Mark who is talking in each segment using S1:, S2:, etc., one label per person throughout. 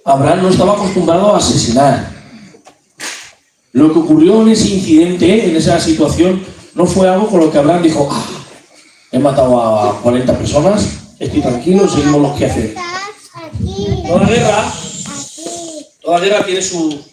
S1: Abraham no estaba acostumbrado a asesinar. Lo que ocurrió en ese incidente, en esa situación, no fue algo con lo que Abraham dijo, he matado a 40 personas, estoy tranquilo, seguimos los quehaceres. Toda guerra tiene su...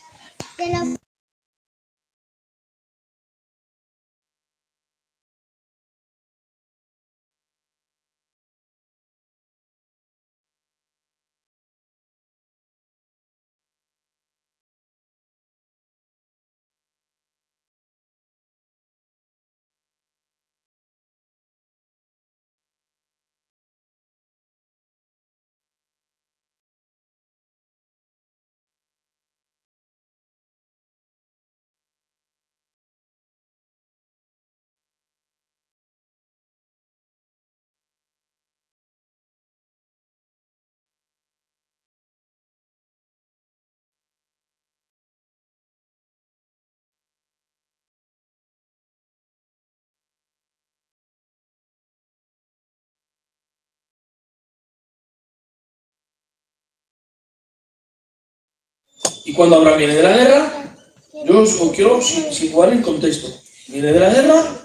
S1: Y cuando Abraham viene de la guerra, yo os quiero situar el contexto. Viene de la guerra,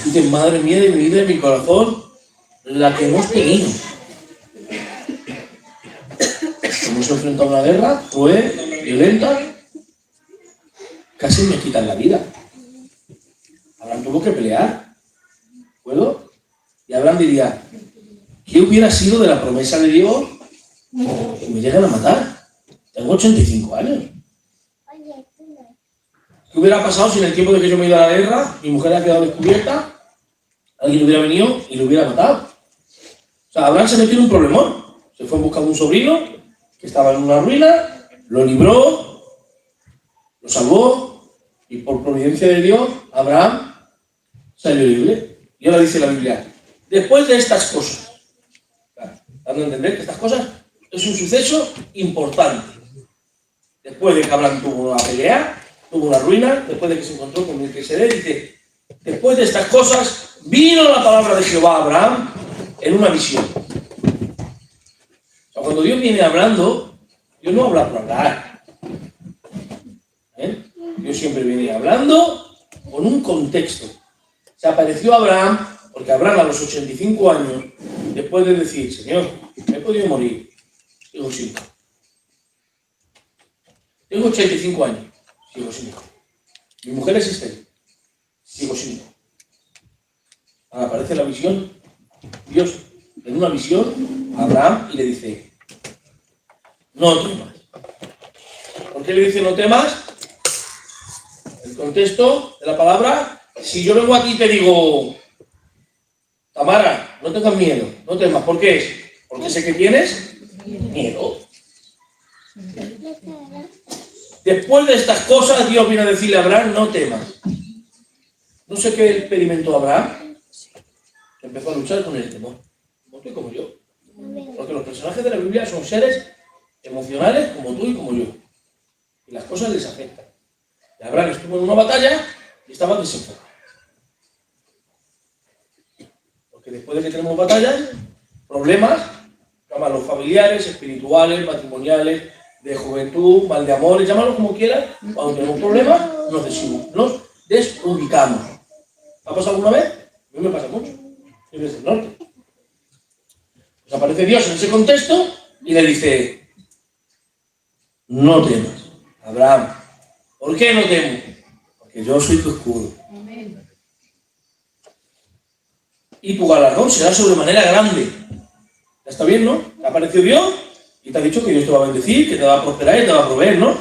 S1: dice, madre mía de mi vida y mi corazón, la que hemos tenido. Hemos enfrentado una guerra cruel, violenta, casi me quitan la vida. Abraham tuvo que pelear. ¿Puedo? Y Abraham diría, ¿qué hubiera sido de la promesa de Dios que me llegan a matar? Tengo 85 años. ¿Qué hubiera pasado si en el tiempo de que yo me he ido a la guerra, mi mujer ha quedado descubierta, alguien hubiera venido y lo hubiera matado? O sea, Abraham se metió en un problemón. Se fue buscando un sobrino que estaba en una ruina, lo libró, lo salvó, y por providencia de Dios, Abraham salió libre. Y ahora dice la Biblia, después de estas cosas, dando a entender que estas cosas es un suceso importante. Después de que Abraham tuvo una pelea, tuvo una ruina, después de que se encontró con Melquisedec, dice, después de estas cosas, vino la palabra de Jehová a Abraham en una visión. O sea, cuando Dios viene hablando, Dios no habla por hablar. Dios siempre viene hablando con un contexto. Se apareció a Abraham, porque Abraham a los 85 años, después de decir, Señor, me he podido morir, sigo sin hijo. Tengo 85 años, sigo sin hijo. Mi mujer es estéril, sigo sin hijo. Ahora aparece la visión, Dios en una visión a Abraham y le dice, no temas. ¿Por qué le dice no temas? El contexto de la palabra, si yo vengo aquí y te digo, Tamara, no tengas miedo, no temas. ¿Por qué es? Porque sé que tienes miedo. Después de estas cosas, Dios viene a decirle a Abraham, no temas. No sé qué experimentó Abraham. Empezó a luchar con el temor. Como tú y como yo. Porque los personajes de la Biblia son seres emocionales como tú y como yo. Y las cosas les afectan. Y Abraham estuvo en una batalla y estaba desenfocado. Porque después de que tenemos batallas, problemas, llámalos familiares, espirituales, matrimoniales, de juventud, mal de amores, llámalo como quieras, cuando tenemos problemas, nos desubicamos. ¿Ha pasado alguna vez? A mí me pasa mucho. Soy desde el norte. Pues aparece Dios en ese contexto y le dice, no temas, Abraham. ¿Por qué no temo? Porque yo soy tu escudo. Y tu galardón será sobremanera grande. ¿Ya está bien, no? ¿Te ha parecido Dios? Y te ha dicho que Dios te va a bendecir, que te va a prosperar y te va a proveer, ¿no?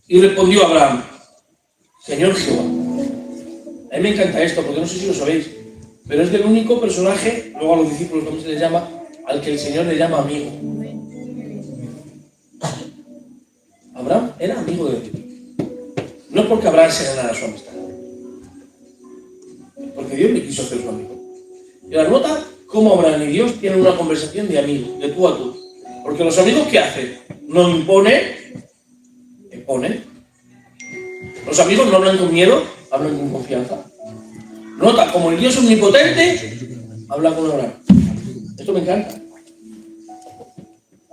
S1: Y respondió Abraham, Señor Jehová. A mí me encanta esto, porque no sé si lo sabéis, pero es del único personaje, luego a los discípulos también se les llama, al que el Señor le llama amigo. Abraham era amigo de Dios. No es porque Abraham se ganara su amistad, porque Dios le quiso hacer su amigo. Y la nota cómo Abraham y Dios tienen una conversación de amigos, de tú a tú. Porque los amigos, ¿qué hacen? No imponen, exponen. Los amigos no hablan con miedo, hablan con confianza. Nota, como el Dios omnipotente, habla con Abraham. Esto me encanta.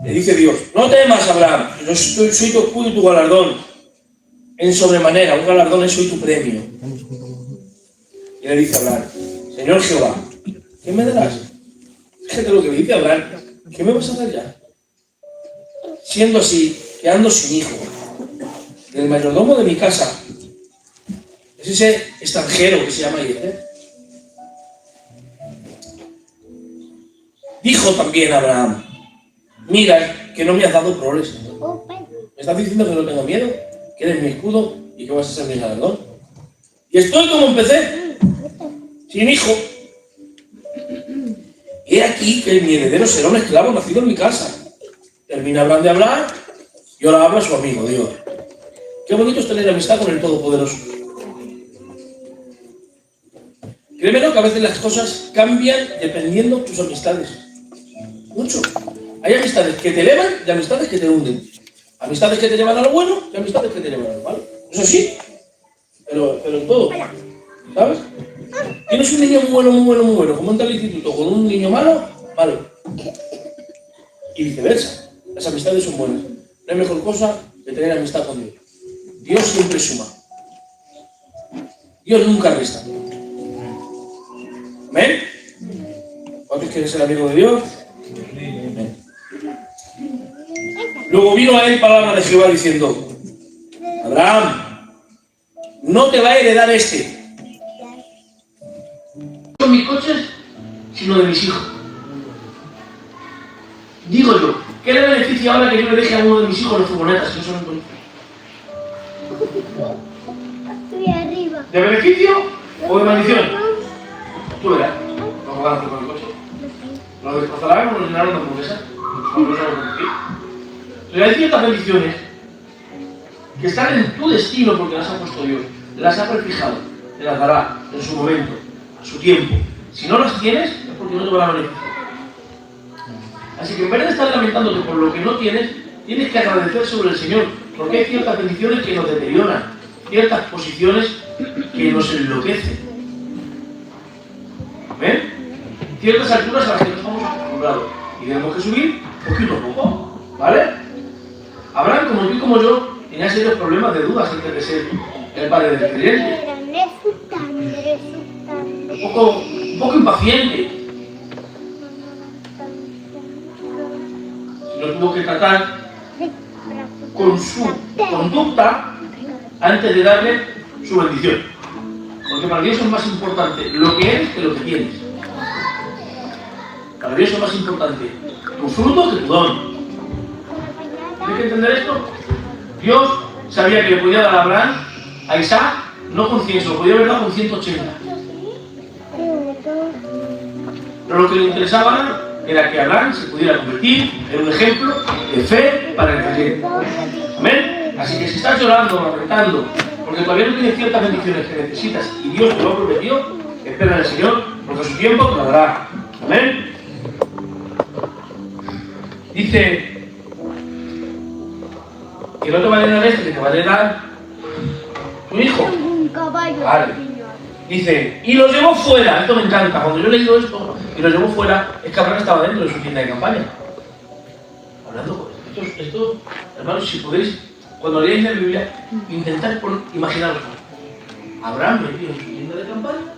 S1: Le dice Dios, no temas, Abraham, yo soy tu escudo y tu galardón. En sobremanera, un galardón es soy tu premio. Y le dice Abraham, Señor Jehová, ¿qué me darás? Fíjate lo que le dice Abraham, ¿qué me vas a dar ya? Siendo así, quedando sin hijo, del mayordomo de mi casa, es ese extranjero que se llama Eliezer. Dijo también Abraham, mira que no me has dado proles. Me estás diciendo que no tengo miedo, que eres mi escudo y que vas a ser mi galardón. Y estoy como empecé, sin hijo. He aquí que mi heredero será un esclavo nacido en mi casa. Termina Abraham de hablar y ahora habla su amigo Dios. Qué bonito es tener amistad con el Todopoderoso. Créeme que a veces las cosas cambian dependiendo de tus amistades. Mucho. Hay amistades que te elevan y amistades que te hunden. Amistades que te llevan a lo bueno y amistades que te llevan a lo malo. Eso sí, pero en todo. ¿Sabes? Tienes un niño muy bueno, como entra al instituto con un niño malo. Y viceversa. Las amistades son buenas. No hay mejor cosa que tener amistad con Dios. Dios siempre suma. Dios nunca resta. ¿Amén? ¿Cuántos quieren ser amigos de Dios? Amén. Luego vino a él palabra de Jehová diciendo, Abraham, no te va a heredar este. No son mis coches, sino de mis hijos. Digo yo, ¿qué le beneficia ahora que yo le deje a uno de mis hijos las furgonetas que son bonitas? ¿De beneficio o de maldición? Tú verás. ¿Cómo van a hacer con el coche? ¿Lo destrozarán o lo llenarán de hamburguesas? Pero hay ciertas bendiciones que están en tu destino porque las ha puesto Dios. Las ha prefijado. Te las dará en su momento, a su tiempo. Si no las tienes, es porque no te van a beneficiar. Así que en vez de estar lamentándote por lo que no tienes, tienes que agradecer sobre el Señor. Porque hay ciertas bendiciones que nos deterioran. Ciertas posiciones que nos enloquecen. ¿Ven? Ciertas alturas a las que no estamos acostumbrados. Y tenemos que subir poquito a poco. ¿Vale? Abraham, como tú y como yo, tenía serios problemas de dudas antes de ser el padre del creyente. Un poco impaciente. Lo tuvo que tratar con su conducta antes de darle su bendición. Porque para Dios es más importante lo que eres que lo que tienes. Para Dios es más importante tu fruto que tu don. ¿Tienes que entender esto? Dios sabía que le podía dar a Abraham, a Isaac, no con 100, se lo podía haber dado con 180. Pero lo que le interesaba era que Abraham se pudiera convertir en un ejemplo de fe para el creyente. ¿Amén? Así que si estás llorando, lamentando, porque todavía no tienes ciertas bendiciones que necesitas y Dios te lo ha prometido, espera en el Señor, porque a su tiempo te lo dará. ¿Amén? Dice que no te va a heredar este, que te va a heredar tu hijo. Vale. Dice, y los llevó fuera. Esto me encanta. Cuando yo he leído esto y los llevó fuera, es que Abraham estaba dentro de su tienda de campaña. Hablando con esto, hermanos, si podéis, cuando leáis la Biblia, intentad imaginaros. Abraham metido en su tienda de campaña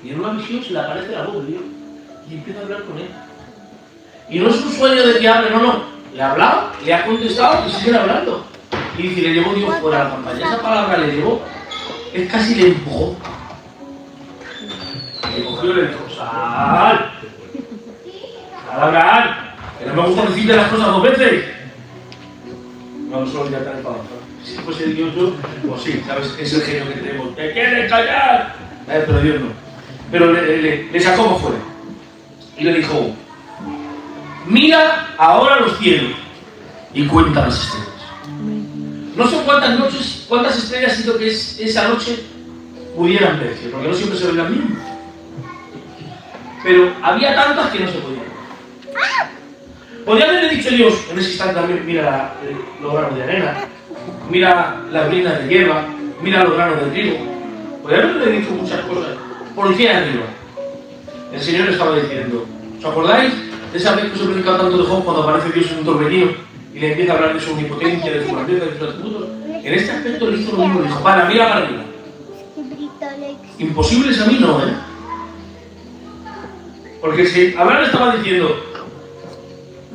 S1: y en una visión se le aparece la voz de Dios y empieza a hablar con él. Y no es un sueño de que hable, no. Le ha hablado, le ha contestado y sigue hablando. Y dice, le llevó Dios fuera a la campaña. Esa palabra le llevó, es casi le empujó. Le cogió y le dijo, ¡sal! ¡Sal, Abraham! Que no me gusta decirle las cosas dos veces. No solo ya tan enfadado. Si fuese el Dios yo, pues sí, ¿sabes? Es el genio que tenemos. ¡Te quieres callar! Pero Dios no. Pero le sacó por fuera. Y le dijo, mira ahora los cielos y cuenta las estrellas. No sé cuántas estrellas hizo que esa noche pudieran verse, porque no siempre se ven las mismas. Pero había tantas que no se podían ver. Podría haberle dicho Dios en ese instante también, mira los granos de arena, mira las brinas de hierba, mira los granos de trigo. Podría haberle dicho muchas cosas por encima de arriba. El Señor estaba diciendo, ¿os acordáis esa vez que se predica tanto de Job cuando aparece Dios en un torbellino y le empieza a hablar de su omnipotencia, de su grandeza, de sus atributos. En este aspecto le hizo lo mismo, dijo, mira para arriba. Imposibles a mí no, ¿eh? Porque si Abraham estaba diciendo,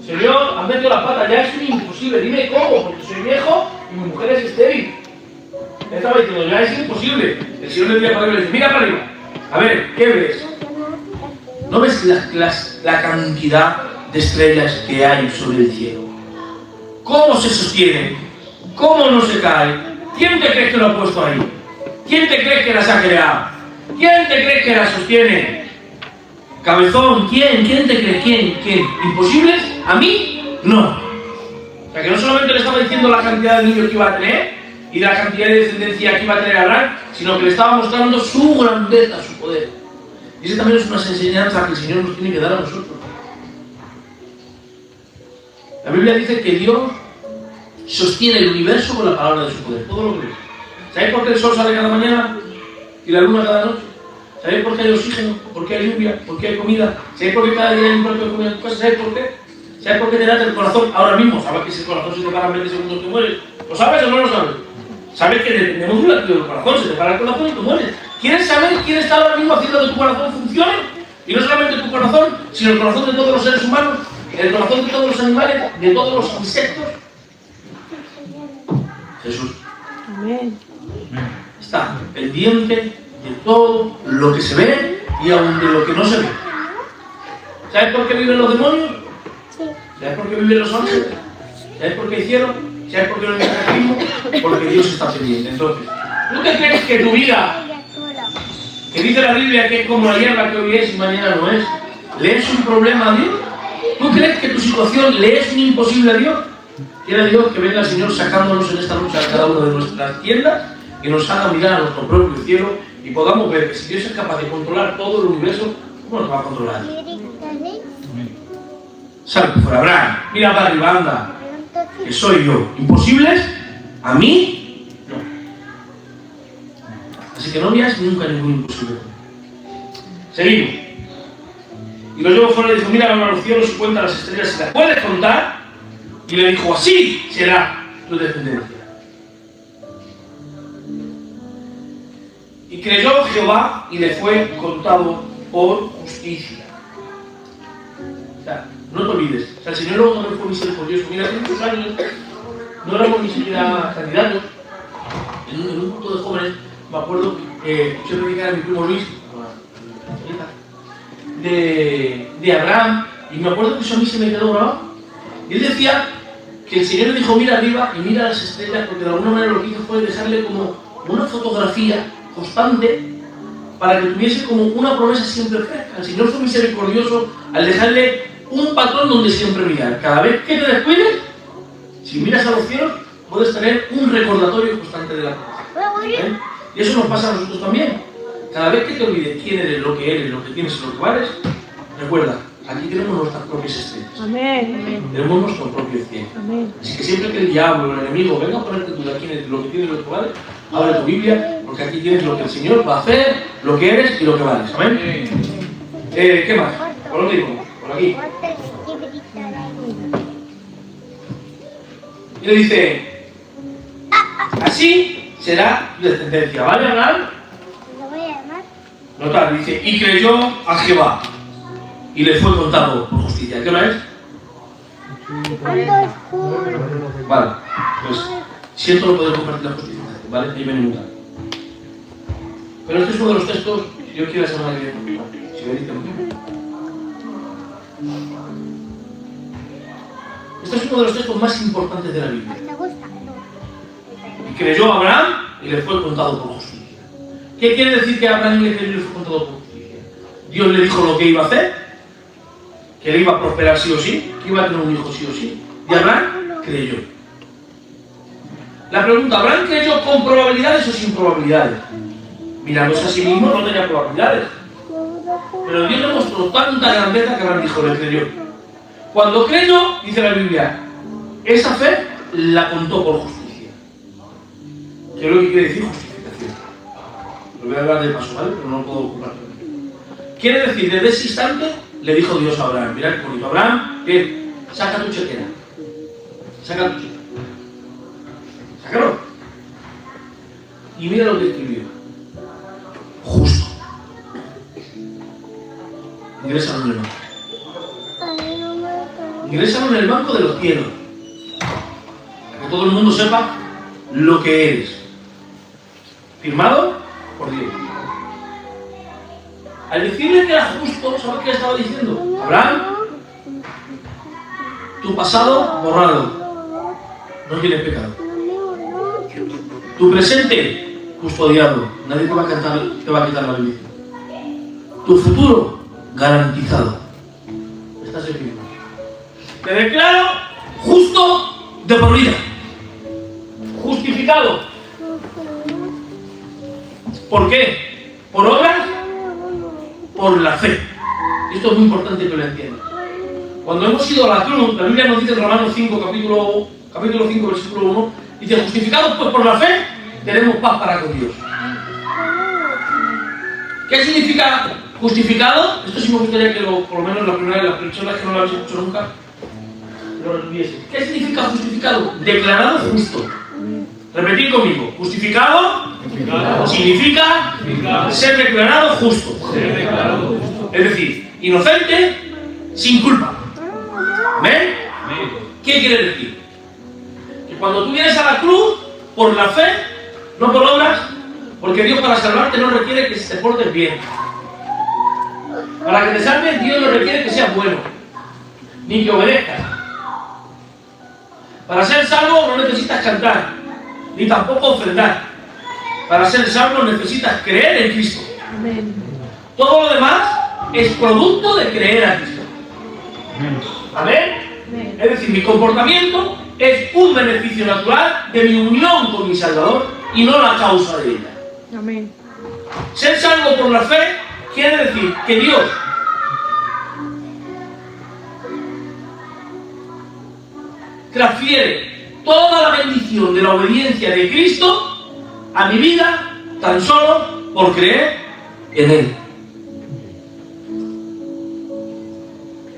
S1: Señor, has metido la pata, ya es imposible, dime cómo, porque soy viejo y mi mujer es estéril. Él estaba diciendo, ya es imposible. El Señor le decía para arriba, le dice, mira para arriba. A ver, ¿qué ves? ¿No ves la cantidad de estrellas que hay sobre el cielo? ¿Cómo se sostiene? ¿Cómo no se cae? ¿Quién te crees que lo ha puesto ahí? ¿Quién te crees que las ha creado? ¿Quién te crees que las sostiene? Cabezón, ¿quién? ¿Quién te cree? ¿Quién? ¿Imposibles? ¿A mí? No. O sea que no solamente le estaba diciendo la cantidad de niños que iba a tener y la cantidad de descendencia que iba a tener Abraham, sino que le estaba mostrando su grandeza, su poder. Y esa también es una enseñanza que el Señor nos tiene que dar a nosotros. La Biblia dice que Dios sostiene el universo con la palabra de su poder, todo lo que ves. ¿Sabéis por qué el sol sale cada mañana y la luna cada noche? ¿Sabéis por qué hay oxígeno? ¿Por qué hay lluvia? ¿Por qué hay comida? ¿Sabéis por qué cada día hay un plato de comida en tu casa? ¿Sabéis por qué? ¿Sabes por qué te late el corazón ahora mismo? ¿Sabes que si el corazón se te para en 20 segundos te mueres? ¿Lo sabes o no lo sabes? ¿Sabes que dependemos de un latido del corazón? Se te para el corazón y te mueres. ¿Quieres saber quién está ahora mismo haciendo que tu corazón funcione? Y no solamente tu corazón, sino el corazón de todos los seres humanos, el corazón de todos los animales, de todos los insectos. Jesús.
S2: Amén.
S1: Está pendiente de todo lo que se ve y aún de lo que no se ve. ¿Sabes por qué viven los demonios? ¿Sabes por qué viven los ángeles? ¿Sabes por qué hay cielo? ¿Sabes por qué no hay cataclismo? Porque Dios está pendiente. Entonces, ¿tú te crees que tu vida, que dice la Biblia que es como la hierba que hoy es y mañana no es, le es un problema a Dios? ¿Tú crees que tu situación le es un imposible a Dios? Quiere Dios que venga el Señor sacándonos en esta lucha a cada una de nuestras tiendas y nos haga mirar a nuestro propio cielo y podamos ver que si Dios es capaz de controlar todo el universo, ¿cómo nos va a controlar? Sal fuera, Abraham, mira para arriba, anda, que soy yo. ¿Imposibles? ¿A mí? No. Así que no veas nunca ningún imposible. Seguimos. Y lo llevó fuera y le dijo, mira a los cielos y cuenta las estrellas si las puedes contar. Y le dijo, así será tu descendencia. Y creyó Jehová y le fue contado por justicia. O sea, no te olvides. O sea, el Señor luego también fue misericordioso. Mira, hace muchos años no éramos ni siquiera candidatos. En un grupo de jóvenes, me acuerdo que escuché predicar a mi primo Luis, de Abraham, y me acuerdo que eso a mí se me quedó grabado. Y él decía que el Señor le dijo, mira arriba y mira las estrellas, porque de alguna manera lo que hizo fue dejarle como una fotografía constante para que tuviese como una promesa siempre fresca. El Señor fue misericordioso al dejarle un patrón donde siempre mirar. Cada vez que te descuides, si miras a los cielos, puedes tener un recordatorio constante de la promesa. ¿Eh? Y eso nos pasa a nosotros también. Cada vez que te olvides quién eres, lo que tienes y lo que vales, recuerda, aquí tenemos nuestras propias estrellas.
S2: Amén.
S1: Tenemos nuestro propio cielo.
S2: Amén.
S1: Así que siempre que el diablo, el enemigo, venga a ponerte tú de quién eres, lo que tienes y lo que vales, abre tu Biblia, porque aquí tienes lo que el Señor va a hacer, lo que eres y lo que vales. Amén. ¿Qué más? ¿Por dónde digo? Por aquí. Y le dice, así será tu descendencia. ¿Vale, Abraham? Notar, dice, y creyó a Jehová y le fue contado por justicia. ¿Qué hora es? Vale, pues siento no poder compartir la justicia, ¿vale? Ahí viene un tal. Pero este es uno de los textos, si Dios quiere la semana que viene, si me dice mucho. Este es uno de los textos más importantes de la Biblia. Y creyó a Abraham y le fue contado por justicia. ¿Qué quiere decir que Abraham le creyó y le fue contado por justicia? Dios le dijo lo que iba a hacer, que le iba a prosperar sí o sí, que iba a tener un hijo sí o sí. Y Abraham creyó. La pregunta, ¿Abraham creyó con probabilidades o sin probabilidades? Mirándose a sí mismo no tenía probabilidades. Pero Dios le mostró tanta grandeza que Abraham dijo, le creyó. Cuando creyó, dice la Biblia, esa fe la contó por justicia. ¿Qué es lo que quiere decir justificación? Lo voy a hablar de paso, ¿vale? Pero no lo puedo ocupar. Quiere decir, desde ese instante, le dijo Dios a Abraham, mirad qué bonito, Abraham, bien, saca tu chequera. Saca tu chequera. Sácalo. Y mira lo que escribió. Justo. Ingrésalo en el banco. Ingrésalo en el banco de los cielos. Para que todo el mundo sepa lo que eres. Firmado por Dios. Al decirle que era justo, ¿sabes qué le estaba diciendo? Abraham, tu pasado borrado. No tienes pecado. Tu presente custodiado. Nadie te va a quitar la bendición. Tu futuro garantizado. Estás en firme. Te declaro justo de por vida. Justificado. ¿Por qué? ¿Por obras? Por la fe. Esto es muy importante que lo entiendas. Cuando hemos ido a la cruz, la Biblia nos dice en Romanos 5, capítulo 5, versículo 1, dice, justificados pues por la fe, tenemos paz para con Dios. ¿Qué significa justificado? Esto sí me gustaría que por lo menos la primera de las personas que no lo habéis escuchado nunca, lo retuviese. ¿Qué significa justificado? Declarado justo. Repetir conmigo. Justificado significa ser declarado justo. Es decir, inocente sin culpa. ¿Amén? ¿Qué quiere decir? Que cuando tú vienes a la cruz, por la fe, no por obras, porque Dios para salvarte no requiere que te portes bien. Para que te salves, Dios no requiere que seas bueno, ni que obedezcas. Para ser salvo no necesitas cantar, ni tampoco ofrendar. Para ser salvo necesitas creer en Cristo.
S2: Amén.
S1: Todo lo demás es producto de creer a Cristo. ¿Amén?
S2: Amén.
S1: Es decir, mi comportamiento es un beneficio natural de mi unión con mi Salvador y no la causa de ella.
S2: Amén.
S1: Ser salvo por la fe quiere decir que Dios transfiere toda la bendición de la obediencia de Cristo a mi vida tan solo por creer en Él.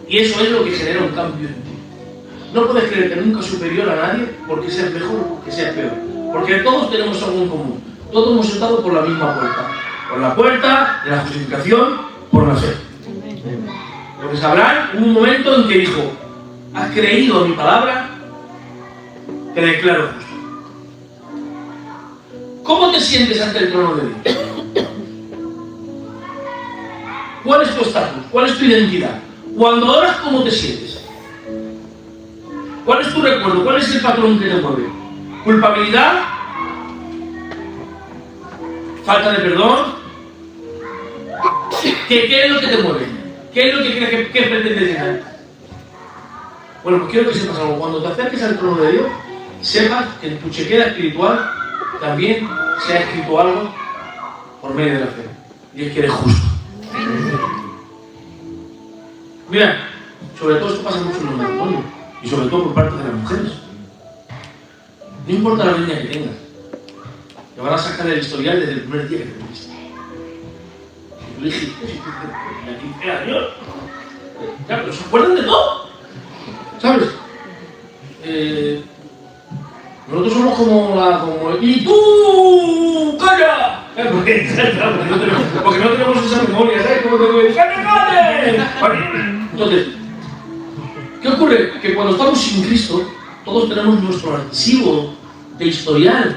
S1: Y eso es lo que genera un cambio en ti. No puedes creerte nunca superior a nadie porque seas mejor o porque seas peor. Porque todos tenemos algo en común. Todos hemos entrado por la misma puerta. Por la puerta de la justificación, por la fe. Entonces Abraham hubo un momento en que dijo, ¿has creído en mi palabra? Te declaro justo. ¿Cómo te sientes ante el trono de Dios? ¿Cuál es tu estatus? ¿Cuál es tu identidad? Cuando oras, ¿cómo te sientes? ¿Cuál es tu recuerdo? ¿Cuál es el patrón que te mueve? ¿Culpabilidad? ¿Falta de perdón? ¿Qué es lo que te mueve? ¿Qué es lo que crees que pretendes llegar? Bueno, pues quiero que sepas algo. Cuando te acerques al trono de Dios, sepas que en tu chequera espiritual también se ha escrito algo por medio de la fe. Y es que eres justo. Mira, sobre todo esto pasa mucho en los matrimonios y sobre todo por parte de las mujeres. No importa la línea que tengas, te van a sacar el historial desde el primer día que te viniste. Y tú dijiste, de 15 años, ya, pero se acuerdan de todo, ¿sabes? Nosotros somos como ¡y tú! ¡Calla! Porque no tenemos esa memoria, ¿sabes? Como te digo, ¡cállate! Entonces, ¿qué ocurre? Que cuando estamos sin Cristo, todos tenemos nuestro archivo de historial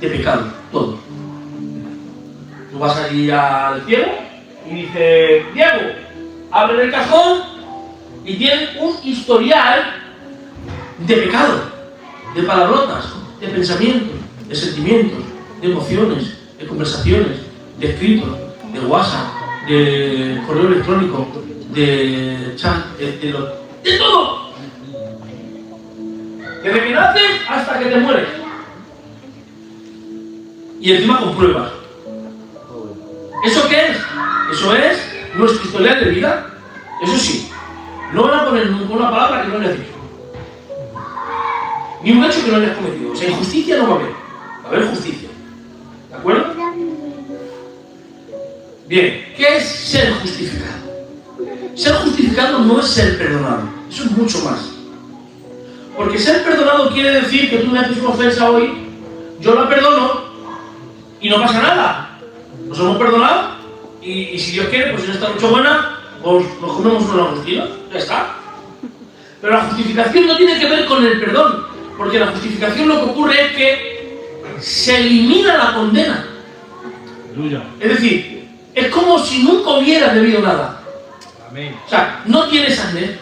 S1: de pecado, todos. Tú vas a ir al cielo y dice, Diego, abre el cajón y tiene un historial de pecado, de palabrotas, de pensamientos, de sentimientos, de emociones, de conversaciones, de escritos, de WhatsApp, de correo electrónico, de chat, de todo. Desde que naces hasta que te mueres. Y encima con pruebas. ¿Eso qué es? Eso es nuestro historial de vida. Eso sí, no van a poner nunca una palabra que no hayas dicho. Ni un hecho que no hayas cometido. O sea, injusticia no va a haber. Va a haber justicia. ¿De acuerdo? Bien, ¿qué es ser justificado? Ser justificado no es ser perdonado, eso es mucho más. Porque ser perdonado quiere decir que tú me haces una ofensa hoy, yo la perdono y no pasa nada. Nos hemos perdonado y si Dios quiere, pues en esta noche buena pues nos comemos una langostina, ya está. Pero la justificación no tiene que ver con el perdón, porque la justificación lo que ocurre es que se elimina la condena. Es decir, es como si nunca hubieras debido nada. O sea, no tienes sangre,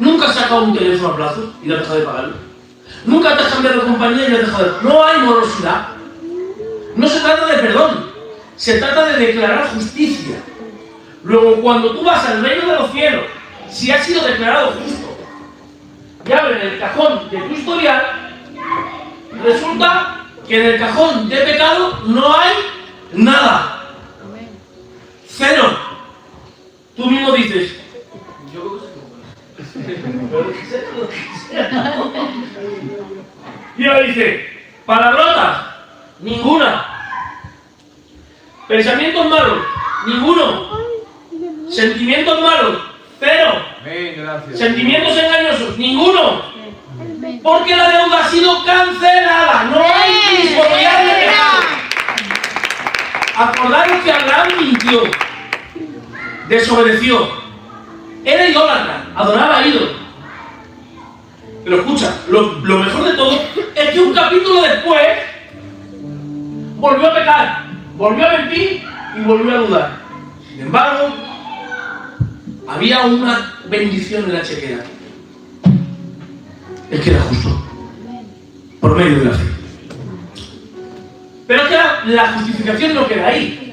S1: nunca has sacado un teléfono a plazos y le has dejado de pagarlo, nunca te has cambiado de compañía y le has dejado de... No hay morosidad. No se trata de perdón, se trata de declarar justicia. Luego, cuando tú vas al reino de los cielos, si has sido declarado justo y abren el cajón de tu historial, resulta que en el cajón de pecado no hay nada. Cero. Tú mismo dices, yo creo que sí. Y ahora dice, palabrotas, ninguna. Pensamientos malos, ninguno. Sentimientos malos, cero. Sentimientos engañosos, ninguno. Porque la deuda ha sido cancelada. No hay disponibilidad de pecado. Acordaros que Abraham mintió, desobedeció, era idólatra, adoraba a ídolos. Pero escucha, lo mejor de todo es que un capítulo después volvió a pecar, volvió a mentir y volvió a dudar. Sin embargo, había una bendición en la chequera. Es que era justo, por medio de la fe. Pero es que la justificación no queda ahí.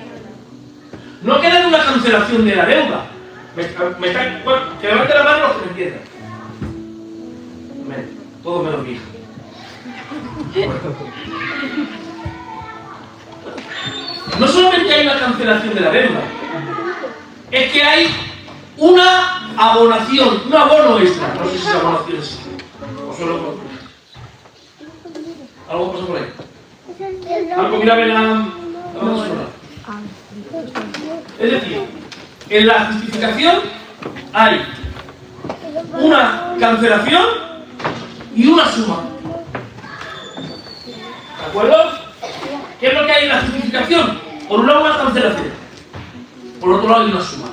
S1: No queda en una cancelación de la deuda. Que levante la mano los que me entiendan. Todo menos mi hija. No solamente hay una cancelación de la deuda, es que hay una abonación, un abono extra. No sé si esa abonación es o solo algo pasa por ahí. Algo, mira, ve la banda sonora. Es decir, en la justificación hay una cancelación y una suma. ¿De acuerdo? ¿Qué es lo que hay en la justificación? Por un lado una cancelación, por otro lado hay una suma.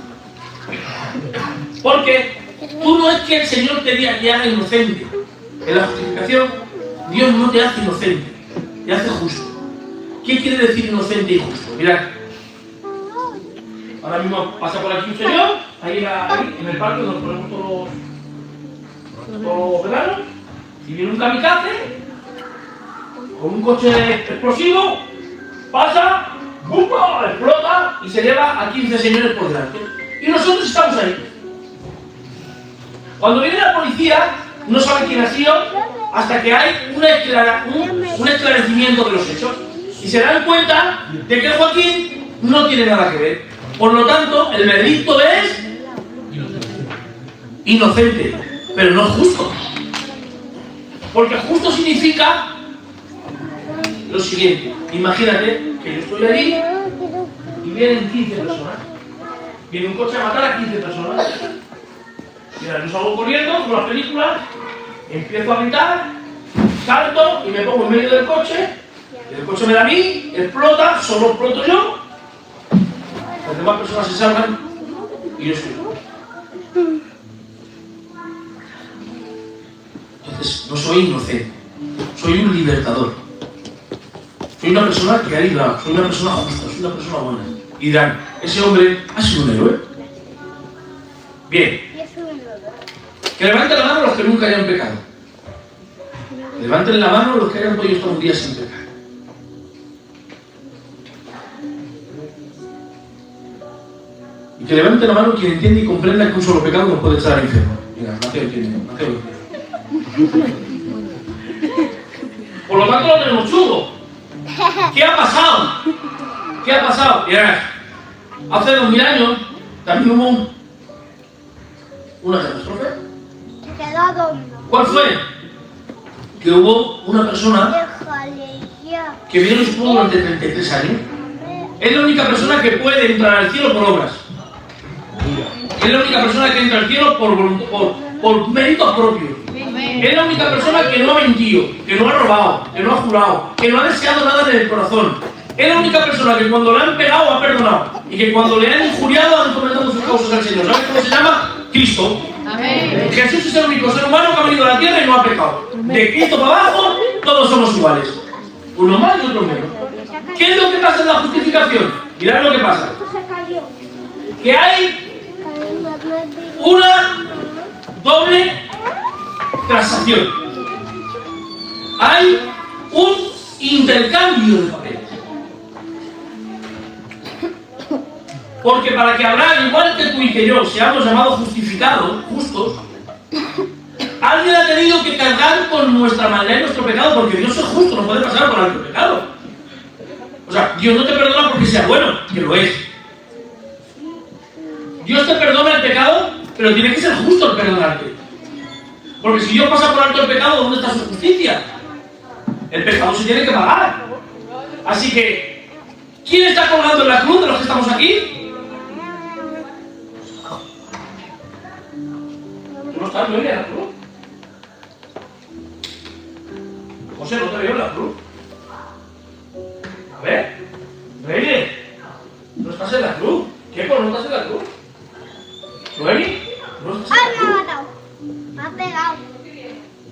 S1: Porque tú no es que el Señor te haga inocente. En la justificación, Dios no te hace inocente, te hace justo. ¿Qué quiere decir inocente y justo? Mirad. Ahora mismo pasa por aquí un señor, ahí en el parque donde nos ponemos todos los veranos, y viene un kamikaze con un coche explosivo, pasa, ¡bumba!, explota y se lleva a 15 señores por delante. Y nosotros estamos ahí. Cuando viene la policía, no saben quién ha sido hasta que hay un esclarecimiento de los hechos. Y se dan cuenta de que Joaquín no tiene nada que ver. Por lo tanto, el veredicto es inocente, pero no justo. Porque justo significa lo siguiente. Imagínate que yo estoy allí y vienen 15 personas. Viene un coche a matar a 15 personas. Mira, yo salgo corriendo, como las películas, empiezo a gritar, salto y me pongo en medio del coche. El coche me da a mí, explota, solo exploto yo. Las demás personas se salvan y yo soy. Entonces, no soy inocente, soy un libertador. Soy una persona que ha librado, soy una persona justa, soy una persona buena. Y dirán, ese hombre ha sido un héroe. Bien. Que levanten la mano los que nunca hayan pecado. Levanten la mano los que hayan podido estar un día sin pecar. Y que levante la mano quien entiende y comprenda que un solo pecado nos puede echar al infierno. Mira, Mateo entiende, Mateo entiende. Por lo tanto lo tenemos chungo. ¿Qué ha pasado? ¿Qué ha pasado? Mirad, hace 2000 años también hubo una catástrofe. ¿Cuál fue? Que hubo una persona que vivió en su pueblo durante 33 años. Es la única persona que puede entrar al cielo por obras. Es la única persona que entra al cielo por mérito propio. Es la única persona que no ha mentido, que no ha robado, que no ha jurado, que no ha deseado nada en el corazón. Es la única persona que cuando le han pegado ha perdonado y que cuando le han injuriado han encomendado sus causas al Señor. ¿Sabes cómo se llama? Cristo.
S2: Amén.
S1: Jesús es el único ser humano que ha venido a la tierra y no ha pecado. De Cristo para abajo, todos somos iguales. Uno más y otro menos. ¿Qué es lo que pasa en la justificación? Mirad lo que pasa. Que hay una doble transacción. Hay un intercambio de papeles. Porque para que Abraham, igual que tú y que yo, seamos llamados justificados, justos, alguien ha tenido que cargar con nuestra maldad y nuestro pecado, porque Dios es justo, no puede pasar por alto pecado. O sea, Dios no te perdona porque sea bueno, que lo es. Dios te perdona el pecado, pero tiene que ser justo el perdonarte. Porque si Dios pasa por alto el pecado, ¿dónde está su justicia? El pecado se tiene que pagar. Así que, ¿quién está colgando en la cruz de los que estamos aquí? ¿Tú no estás, Noelia, en la cruz? José, no te veo en la cruz. A ver, Noelia, no estás en la cruz. ¿Qué? ¿No estás en la cruz? ¿Noemi? ¿No estás en la cruz?
S3: Me ha matado. Me ha pegado.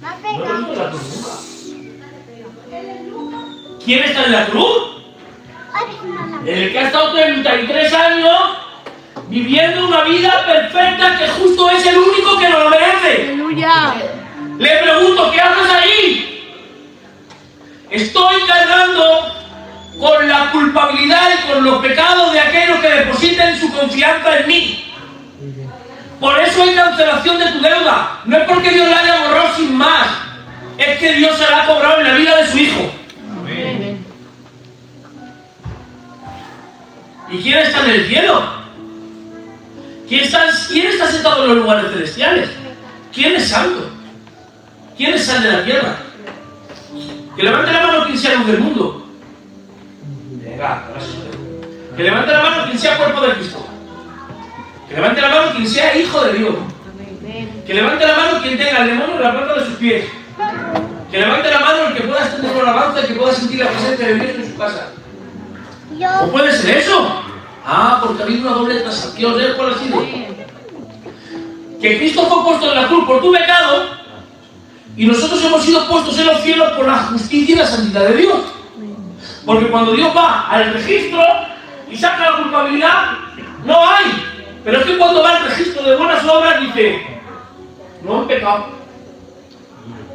S3: Me ha
S1: No te he
S3: pegado.
S1: visto en la cruz nunca. ¿Quién está en la cruz? El que ha estado 33 años viviendo una vida perfecta que justo es el único que nos lo merece.
S2: Aleluya.
S1: Le pregunto, ¿qué haces ahí? Estoy cargando con la culpabilidad y con los pecados de aquellos que depositen su confianza en mí. Por eso hay cancelación de tu deuda. No es porque Dios la haya borrado sin más. Es que Dios se la ha cobrado en la vida de su Hijo.
S2: Amén.
S1: ¿Y quién está en el cielo? ¿Quién está sentado en los lugares celestiales? ¿Quién es santo? ¿Quién es sal de la tierra? Que levante la mano quien sea luz del mundo. Venga, que levante la mano quien sea cuerpo de Cristo. Que levante la mano quien sea hijo de Dios. Que levante la mano quien tenga el demonio en la planta de sus pies. Que levante la mano el que pueda extender una alabanza y que pueda sentir la presencia de Dios en su casa. ¿O puede ser eso? Ah, porque ha habido una doble transacción. ¿Sabes cuál ha sido? Que Cristo fue puesto en la cruz por tu pecado y nosotros hemos sido puestos en los cielos por la justicia y la santidad de Dios. Porque cuando Dios va al registro y saca la culpabilidad, no hay. Pero es que cuando va al registro de buenas obras dice, no han pecado,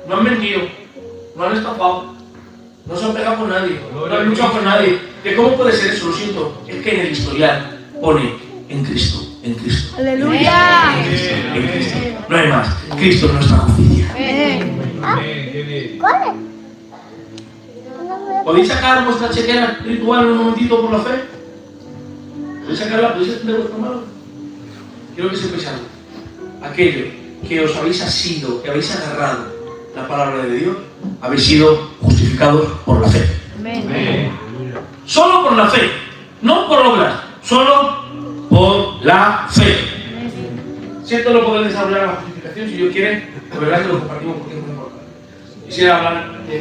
S1: no han mentido, no han estafado, no se han pegado con nadie, no han luchado con nadie. ¿Que cómo puede ser eso? Lo siento. Es que en el historial pone en Cristo, en Cristo.
S2: Aleluya.
S1: En Cristo. No hay más. Cristo es nuestra justicia.
S3: ¿Cuál?
S1: ¿Podéis sacar vuestra chequera espiritual un momentito por la fe? ¿Podéis sacarla? ¿Podéis extender vuestra mano? Quiero que sepáis algo. Aquello que os habéis asido, que habéis agarrado la palabra de Dios, habéis sido justificados por la fe.
S2: Amén.
S1: Solo por la fe, no por obras, solo por la fe. Siento no poder desarrollar la justificación, si Dios quiere, de verdad que lo compartimos porque es muy importante. Quisiera hablar de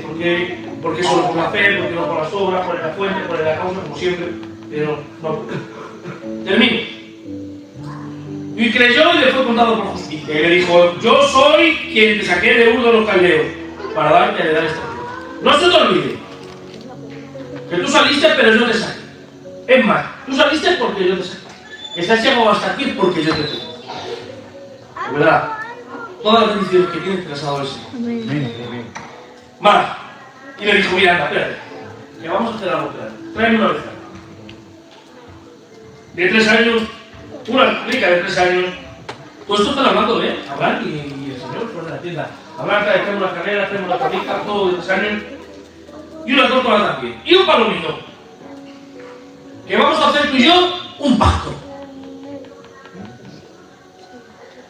S1: por qué solo por la fe, por qué no por las obras, por la fuente, por la causa, como siempre, pero no. Termino. Y creyó y le fue contado por justicia. Y le dijo, yo soy quien te saqué de Ur de los Caldeos para darte a heredar esta tierra. No se te olvide que tú saliste, pero yo te saqué. Es más, tú saliste porque yo te saqué. Estás llegado hasta aquí porque yo te saqué. De verdad, todas las bendiciones que tienes te las ha dado el Señor.
S2: Amén.
S1: Más. Y le dijo, mira, anda, espérate, que vamos a hacer algo claro. Tráeme una oveja. De 3 años, una rica de 3 años. Todo esto están hablando, Abraham y el Señor fuera de la tienda. Abraham trae una carrera, trae una cabrita, todo de 3 años. Y una tortuga también. Y un palomito. Que vamos a hacer tú y yo un pacto.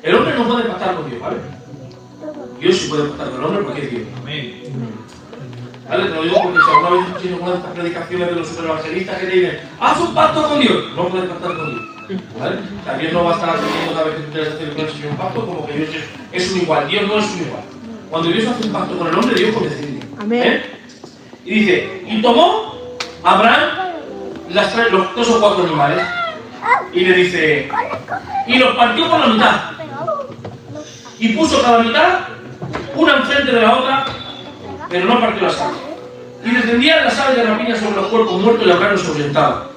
S1: El hombre no puede pactar con Dios, ¿vale? Dios sí puede pactar con el hombre porque es Dios.
S4: Amén.
S1: ¿Vale? Te lo digo porque si alguna vez escuchas alguna de estas predicaciones de los superevangelistas que te dicen, haz un pacto con Dios. No puedes pactar con Dios. ¿Vale? O sea, Dios no va a estar haciendo cada vez que tú quieras hacer con el Señor un pacto como que Dios es un igual. Dios no es un igual. Cuando Dios hace un pacto con el hombre, Dios condesciende.
S2: Amén.
S1: Y dice, y tomó Abraham los 2 o 4 animales y le dice, y los partió por la mitad y puso cada mitad una enfrente de la otra, pero no partió las aves. Y descendían las aves de rapiña sobre los cuerpos muertos y Abraham los ahuyentaba.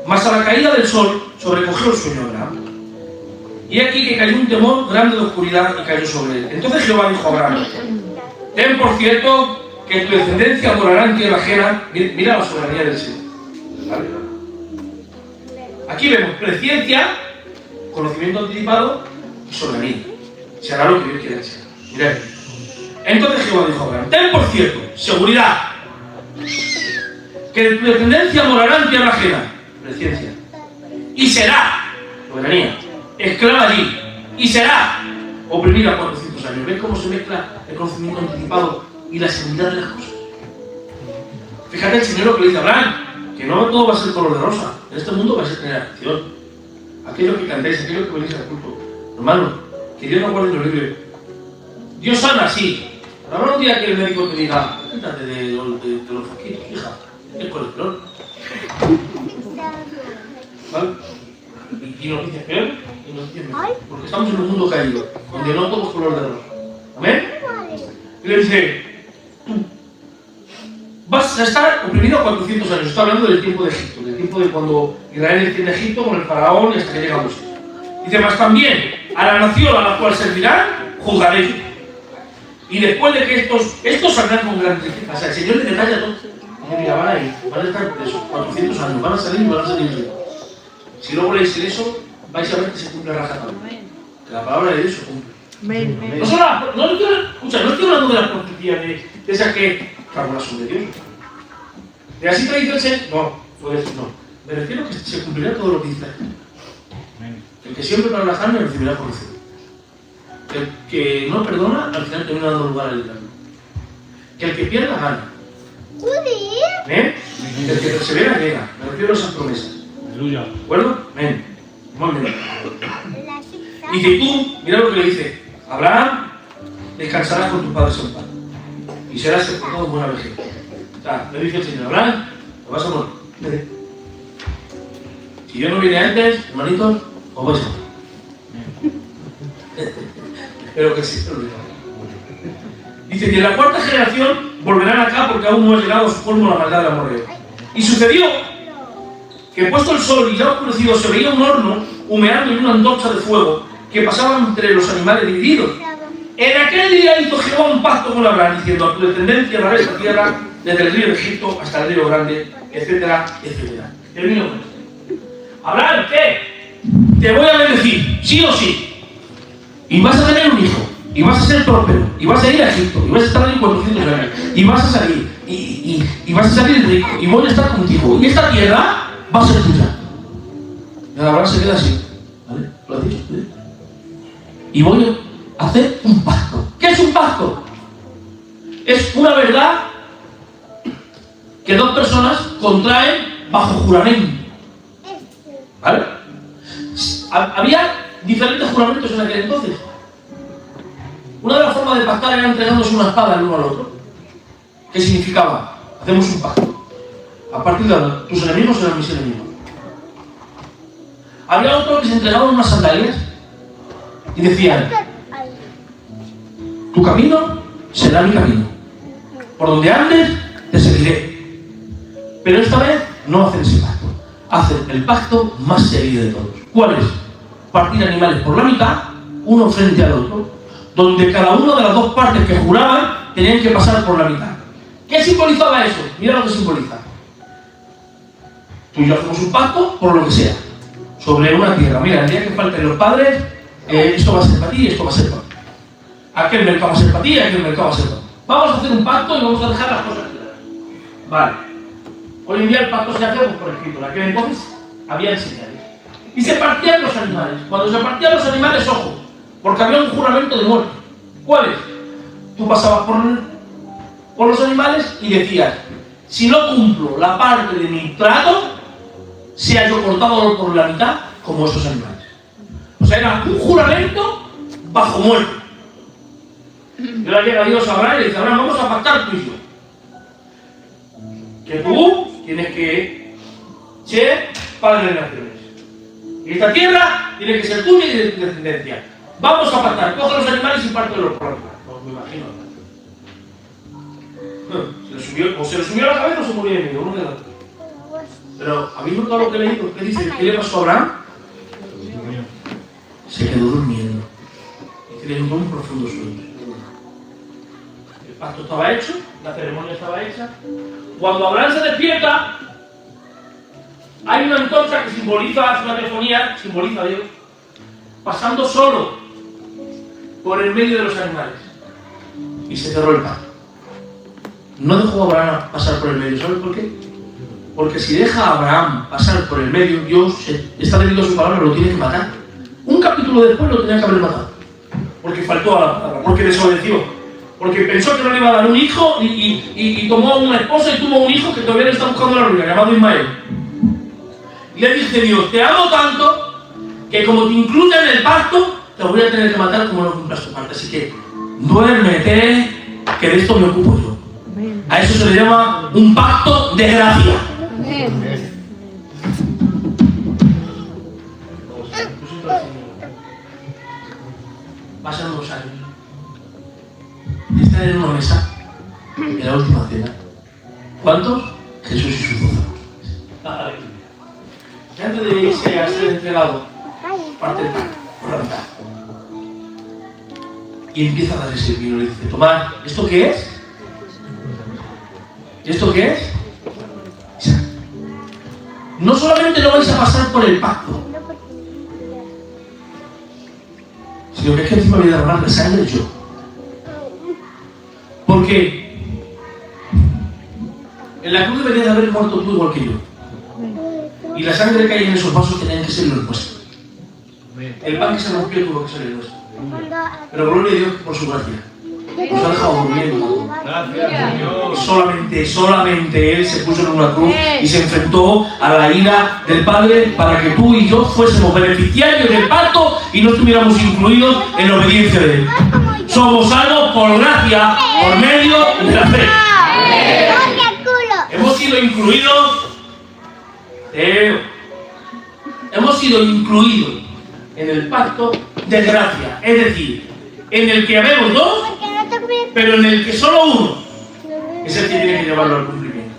S1: Mas a la caída del sol sobrecogió el sueño de Abraham. Y aquí que cayó un temor grande de oscuridad y cayó sobre él. Entonces Jehová dijo a Abraham, ten por cierto que tu descendencia morará en tierra ajena. Mira la soberanía del Señor. ¿Vale? Aquí vemos presciencia, conocimiento anticipado y soberanía. Se hará lo que Dios quiere hacer. Mirad. Entonces Jehová dijo a Abraham, ten por cierto, seguridad, que tu descendencia morará en tierra ajena. Presciencia. Y será, soberanía, esclava allí. Y será oprimida 400 años. ¿Ves cómo se mezcla el conocimiento anticipado y la seguridad de las cosas? Fíjate el Señor lo que le dice a Abraham, que no todo va a ser color de rosa. En este mundo va a ser tener acción. Aquello que cantéis, aquello que venís al culto. Hermano, que Dios nos guarde y nos libre. Dios sana, sí. Pero habrá un día que el médico te diga, quítate de los foquitos, hija, es colesterol. ¿Vale? Y noticias peor y noticias mejor. Porque estamos en un mundo caído, donde no todo es color de rosa. ¿Amén? Y le dice, tú vas a estar oprimido 400 años. Está hablando del tiempo de Egipto, del tiempo de cuando Israel está en Egipto con el faraón y hasta que llega a Moisés. Dice, más también a la nación a la cual servirán, juzgaré. Y después de que estos saldrán con gran riqueza. O sea, el Señor le detalla todo. Y mira, van a ir, van a estar presos 400 años, van a salir y van a salir ricos. Si luego leéis eso, vais a ver que se cumple a rajatabla. Que la palabra de Dios se cumple.
S2: Amén.
S1: No estoy hablando de las profecías de esas que hablan sobre Dios. De así te dice el Señor. No, puede decir no. Me refiero a que se cumplirá todo lo que dice. El que siempre para la carne recibirá corrección. El que no perdona, al final termina dando lugar al infierno. Que el que pierda, gana. ¿Eh? El que persevera, llega. Me refiero a esas promesas.
S2: Aleluya.
S1: ¿De acuerdo? Amén. Muy bien. Dice, y tú, mira lo que le dice. Abraham, descansarás con tus padres en paz. Y serás sepultado en buena vejez. O sea, le dice el Señor, Abraham, te vas a morir. Vete. Si yo no vine antes, hermanitos, os vais a morir. Espero que sí, se lo diga. Dice que en la cuarta generación volverán acá porque aún no ha llegado a su colmo la maldad del amorreo. Y sucedió que puesto el sol y ya oscurecido se veía un horno humeando en una antorcha de fuego que pasaba entre los animales divididos. En aquel día hizo Jehová un pacto con Abraham diciendo, a tu descendencia daré esta tierra desde el río de Egipto hasta el río Grande, etcétera, etcétera. Termino con esto. Abraham, ¿qué? Te voy a bendecir, sí o sí. Y vas a tener un hijo, y vas a ser próspero, y vas a ir a Egipto, y vas a estar ahí 400 años, y vas a salir, y vas a salir rico, y voy a estar contigo, y esta tierra va a ser tuya. Y Abraham se queda así, ¿vale? ¿Lo has dicho? ¿Sí? Y voy a hacer un pacto. ¿Qué es un pacto? Es una verdad que dos personas contraen bajo juramento. ¿Vale? Había diferentes juramentos en aquel entonces. Una de las formas de pactar era entregándose una espada el uno al otro. ¿Qué significaba? Hacemos un pacto. A partir de ahora, tus enemigos serán mis enemigos. Había otro que se entregaban unas sandalias y decían, tu camino será mi camino. Por donde andes, te seguiré. Pero esta vez no hacen ese pacto. Hacen el pacto más serio de todos. ¿Cuál es? Partir animales por la mitad, uno frente al otro, donde cada una de las dos partes que juraban tenían que pasar por la mitad. ¿Qué simbolizaba eso? Mira lo que simboliza. Tú y yo hacemos un pacto por lo que sea, sobre una tierra. Mira, el día que falten los padres, esto va a ser para ti y esto va a ser para ti. Aquel mercado va a ser para ti y aquel mercado va a ser para ti. Vamos a hacer un pacto y vamos a dejar las cosas claras. Vale. Hoy en día el pacto se hace por escrito. En aquel entonces había señales. Y se partían los animales. Cuando se partían los animales, ojo, porque había un juramento de muerte. ¿Cuál es? Tú pasabas por los animales y decías, si no cumplo la parte de mi trato, sea yo cortado por la mitad, como estos animales. O sea, era un juramento bajo muerte. Y ahora llega Dios a Abraham y le dice: Abraham, vamos a pactar tú y yo. Que tú tienes que ser padre de naciones. Y esta tierra tiene que ser tuya y de tu descendencia. Vamos a pactar, coge los animales y parte de los por la tierra. No me imagino. Se le subió a la cabeza o se murió de miedo, uno de los dos. Pero, ¿habéis notado lo que he leído? ¿Qué dice? ¿Qué le pasó a Abraham? Se quedó durmiendo. Y que le entró un profundo sueño. El pacto estaba hecho, la ceremonia estaba hecha. Cuando Abraham se despierta, hay una antorcha que simboliza, es una telefonía, simboliza a Dios, pasando solo por el medio de los animales. Y se cerró el pacto. No dejó a Abraham pasar por el medio. ¿Sabes por qué? Porque si deja a Abraham pasar por el medio, Dios está debido a su palabra, lo tiene que matar. Un capítulo después lo tenía que haber matado. Porque faltó a la palabra, porque desobedeció. Porque pensó que no le iba a dar un hijo y tomó una esposa y tuvo un hijo que todavía le está buscando la ruina, llamado Ismael. Y le dice Dios: te amo tanto que como te incluya en el pacto, te voy a tener que matar como no cumplas tu parte. Así que duérmete, que de esto me ocupo yo. A eso se le llama un pacto de gracia. Pasan unos años. Están en una mesa, en la última cena. ¿Cuántos? Jesús y sus 12 apóstoles. Y antes de irse a ser entregado, parte el pan por la mitad. Y empieza a darle ese vino y le dice: tomad, ¿esto qué es? ¿Y esto qué es? No solamente no vais a pasar por el pacto, sino que es que encima voy a derramar la sangre yo. Porque en la cruz debería de haber muerto tú igual que yo. Y la sangre que hay en esos vasos tenían que ser los nuestros. El pan que se rompió tuvo que ser el nuestro. Pero gloria a Dios por su gracia. Nos ha dejado durmiendo. Solamente Él se puso en una cruz y se enfrentó a la ira del Padre para que tú y yo fuésemos beneficiarios del pacto y no estuviéramos incluidos en la obediencia de Él. Somos salvos por gracia, por medio de la fe. Hemos sido incluidos en el pacto de gracia, es decir, en el que habemos dos, pero en el que solo uno es el que tiene que llevarlo al cumplimiento.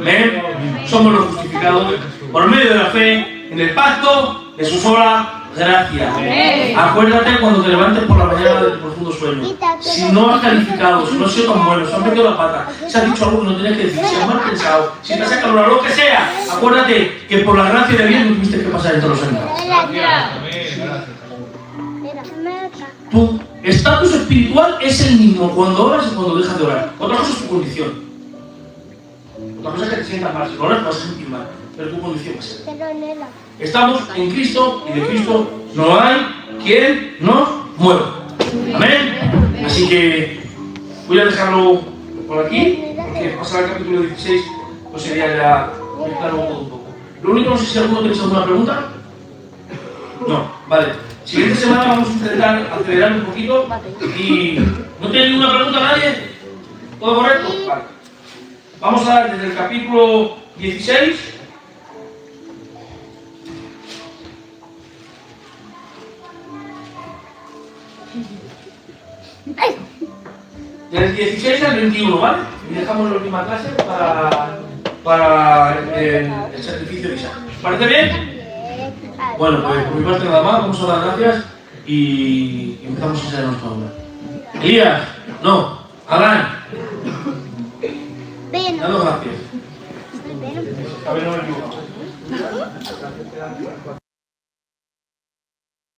S1: ¿Ven? Somos los justificados por medio de la fe en el pacto de su sola gracia. Acuérdate cuando te levantes por la mañana de tu profundo sueño. Si no has calificado, si no has sido tan bueno, si has metido la pata, si has dicho algo que no tenías que decir, si has mal pensado, si te has sacado lo que sea, acuérdate que por la gracia de Dios no tuviste que pasar en todos los años. Tu estatus espiritual es el mismo cuando oras y cuando dejas de orar. Otra cosa es tu condición. Otra cosa es que te sientas mal. Si no oras te vas a sentir mal, pero tu condición va a ser. Estamos en Cristo y de Cristo no hay quien nos mueva. Amén. Así que voy a dejarlo por aquí, porque pasar al capítulo 16 pues sería ya mezclar todo un poco. Lo único, no sé si alguno tenéis alguna pregunta. No, vale. Siguiente semana vamos a intentar acelerar un poquito y... ¿No tiene ninguna pregunta nadie? ¿Todo correcto? Vale. Vamos a dar desde el capítulo 16. Del 16 al 21, ¿vale? Y dejamos la última clase para el sacrificio de Isaac. ¿Parece bien? Bueno, pues por mi parte nada más, vamos a dar gracias y empezamos a hacer nuestra obra. Elías, no, Adán. Danos gracias. A ver, no me equivoco.